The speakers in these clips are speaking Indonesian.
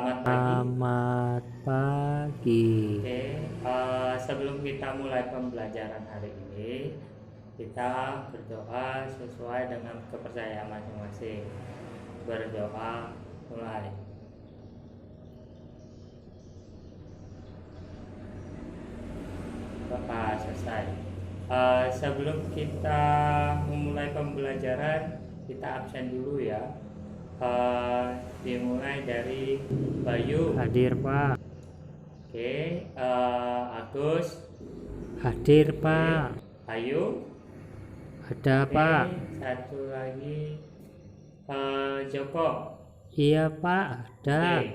Selamat pagi. Selamat pagi. Oke, sebelum kita mulai pembelajaran hari ini, kita berdoa sesuai dengan kepercayaan masing-masing. Berdoa mulai. Doa selesai. Sebelum kita memulai pembelajaran, kita absen dulu ya. Dimulai dari Bayu. Hadir, Pak. Oke, Agus. Hadir, Pak. Ayu. Ada, Oke, Pak. satu lagi Joko. Iya, Pak. Ada. Oke,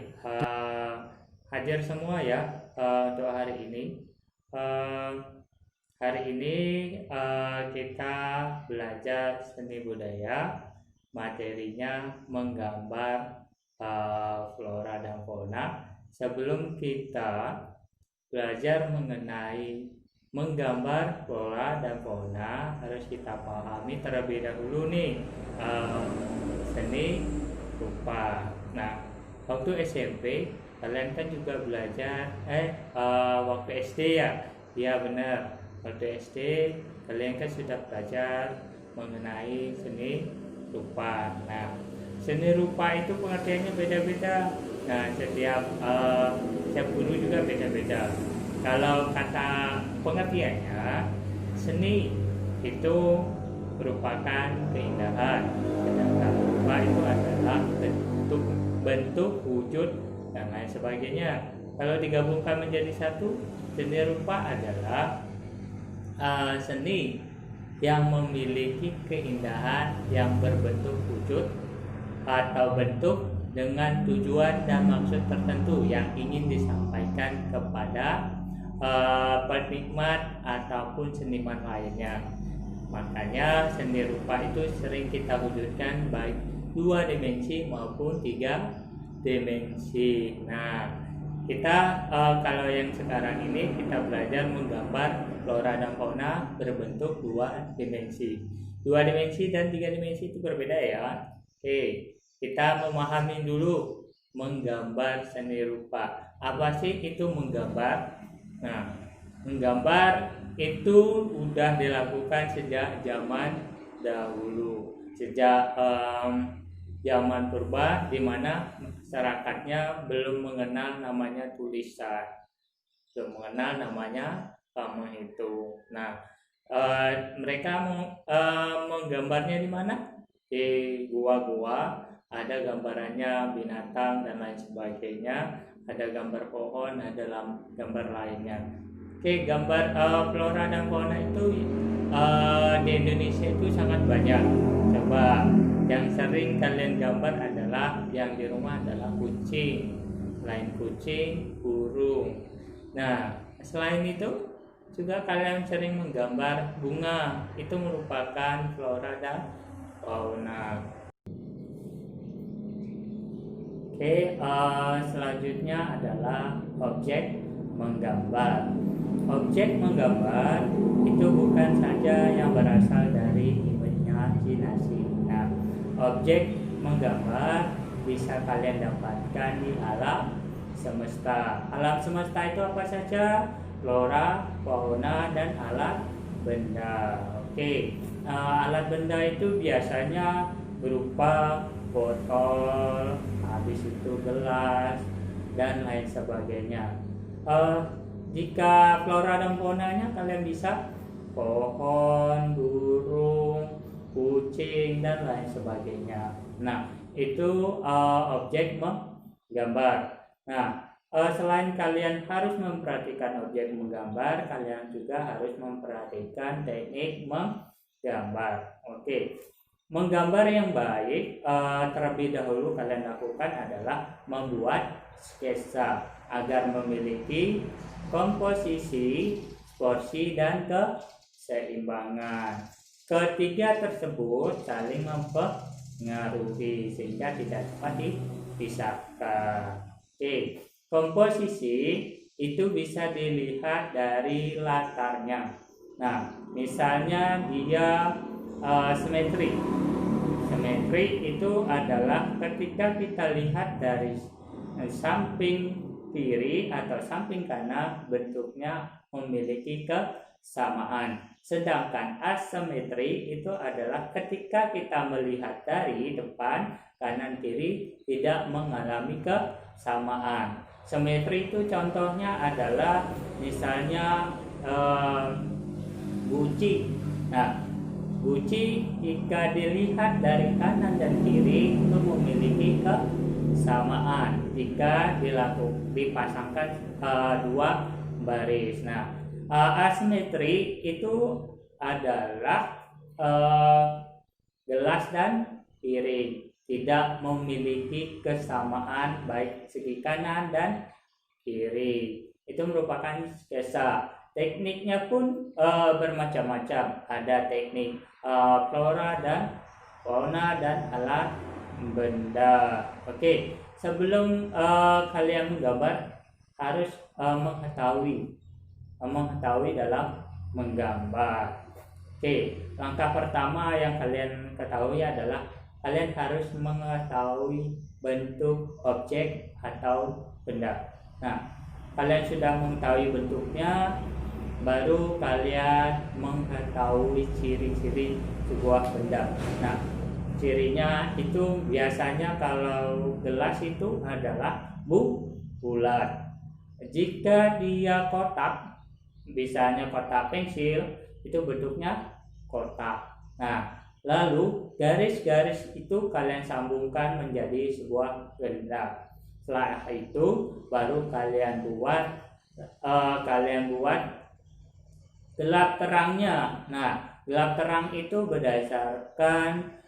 hadir semua ya untuk hari ini. Hari ini kita belajar seni budaya, materinya menggambar flora dan fauna. Sebelum kita belajar mengenai menggambar flora dan fauna, harus kita pahami terlebih dahulu nih seni rupa. Nah, waktu SMP kalian kan juga belajar waktu SD ya. Iya benar, waktu SD kalian kan sudah belajar mengenai seni rupa. Nah, seni rupa itu pengertiannya beda-beda. Nah, setiap guru juga beda-beda. Kalau kata pengertiannya, seni itu merupakan keindahan, sedangkan rupa itu adalah bentuk, wujud, dan lain sebagainya. Kalau digabungkan menjadi satu, seni rupa adalah seni yang memiliki keindahan yang berbentuk wujud atau bentuk dengan tujuan dan maksud tertentu yang ingin disampaikan kepada penikmat ataupun seniman lainnya. Makanya seni rupa itu sering kita wujudkan baik 2 dimensi maupun 3 dimensi. Nah, kita kalau yang sekarang ini kita belajar menggambar flora dan fauna berbentuk 2 dimensi. 2 dimensi dan 3 dimensi itu berbeda ya. Oke, kita memahami dulu menggambar seni rupa. Apa sih itu menggambar? Nah, menggambar itu udah dilakukan sejak zaman dahulu, sejak zaman purba, di mana masyarakatnya belum mengenal namanya tulisan, belum mengenal namanya menghitung. Nah, mereka menggambarnya di mana? Di gua-gua, ada gambarannya binatang dan lain sebagainya, ada gambar pohon, ada gambar lainnya. Oke, gambar flora dan fauna itu di Indonesia itu sangat banyak. Coba yang sering kalian gambar adalah yang di rumah adalah kucing, selain kucing, burung. Nah, selain itu juga kalian sering menggambar bunga, itu merupakan flora dan fauna. Oke, selanjutnya adalah objek menggambar. Objek menggambar itu bukan saja yang berasal dari imajinasi. Nah, objek menggambar bisa kalian dapatkan di alam semesta. Alam semesta itu apa saja? Flora, fauna, dan alat benda. Oke, alat benda itu biasanya berupa botol, habis itu gelas, dan lain sebagainya. Jika flora dan faunanya kalian bisa pohon, burung, kucing, dan lain sebagainya. Nah, itu objek menggambar. Nah, selain kalian harus memperhatikan objek menggambar, kalian juga harus memperhatikan teknik menggambar. Oke. Menggambar yang baik terlebih dahulu kalian lakukan adalah membuat sketsa agar memiliki komposisi, porsi, dan keseimbangan. Ketiga tersebut saling mempengaruhi sehingga tidak dapat dipisahkan. Oke, komposisi itu bisa dilihat dari latarnya. Nah, misalnya dia simetri. Simetri itu adalah ketika kita lihat dari samping kiri atau samping kanan bentuknya memiliki kesamaan. Sedangkan asimetri itu adalah ketika kita melihat dari depan, kanan kiri tidak mengalami kesamaan. Simetri itu contohnya adalah misalnya guci. Nah, guci jika dilihat dari kanan dan kiri itu memiliki kesamaan jika dipasangkan dua baris. Nah, asimetri itu adalah gelas dan piring tidak memiliki kesamaan baik segi kanan dan kiri. Itu merupakan sketsa. Tekniknya pun bermacam-macam. Ada teknik flora dan fauna dan alat benda. Oke, sebelum kalian menggambar harus mengetahui dalam menggambar. Oke, langkah pertama yang kalian ketahui adalah kalian harus mengetahui bentuk objek atau benda. Nah, kalian sudah mengetahui bentuknya, baru kalian mengetahui ciri-ciri sebuah benda. Nah, cirinya itu biasanya kalau gelas itu adalah bulat. Jika dia kotak, misalnya kotak pensil, itu bentuknya kotak. Nah, lalu garis-garis itu kalian sambungkan menjadi sebuah benda. Setelah itu baru kalian buat gelap terangnya. Nah, gelap terang itu berdasarkan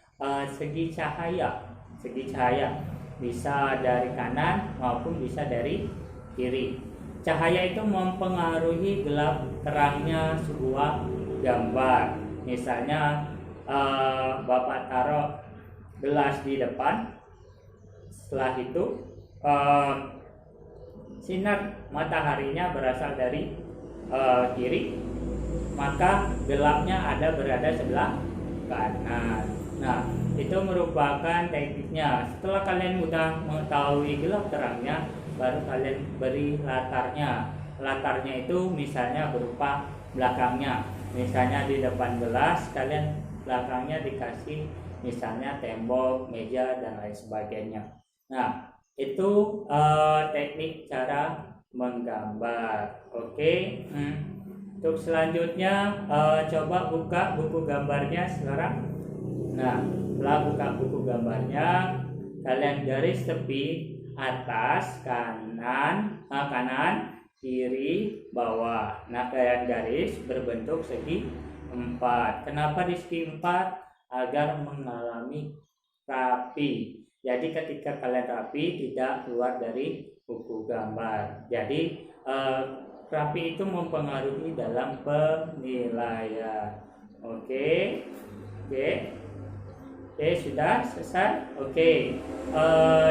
segi cahaya. Segi cahaya bisa dari kanan maupun bisa dari kiri. Cahaya itu mempengaruhi gelap terangnya sebuah gambar. Misalnya Bapak taruh gelas di depan, setelah itu sinar mataharinya berasal dari kiri, maka gelapnya berada sebelah kanan. Nah, itu merupakan tekniknya. Setelah kalian sudah mengetahui gelap terangnya, baru kalian beri latarnya. Latarnya itu misalnya berupa belakangnya. Misalnya di depan gelas, kalian belakangnya dikasih misalnya tembok, meja, dan lain sebagainya. Nah, itu teknik cara menggambar. Oke. Untuk selanjutnya coba buka buku gambarnya sekarang. Nah, setelah buka buku gambarnya, kalian garis tepi atas, kanan, kiri, bawah. Nah, kalian garis berbentuk segi 4. Kenapa di segi 4? Agar mengalami rapi. Jadi ketika kalian rapi tidak keluar dari buku gambar. Jadi rapi itu mempengaruhi dalam penilaian. Oke, sudah selesai. Oke,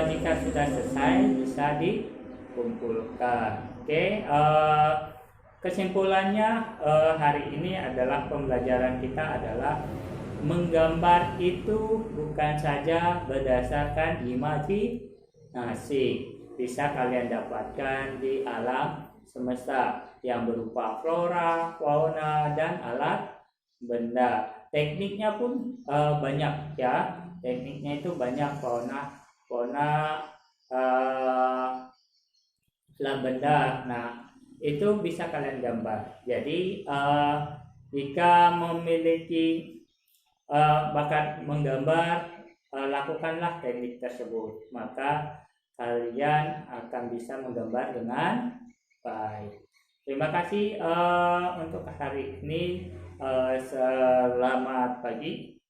jika sudah selesai bisa dikumpulkan. Oke, kesimpulannya hari ini adalah pembelajaran kita adalah menggambar itu bukan saja berdasarkan imajinasi, bisa kalian dapatkan di alam semesta yang berupa flora, fauna, dan alat benda. Tekniknya pun banyak ya. Tekniknya itu banyak, fauna, alat benda. Nah, itu bisa kalian gambar. Jadi jika memiliki bakat menggambar, lakukanlah teknik tersebut, maka kalian akan bisa menggambar dengan baik. Terima kasih untuk hari ini. Selamat pagi.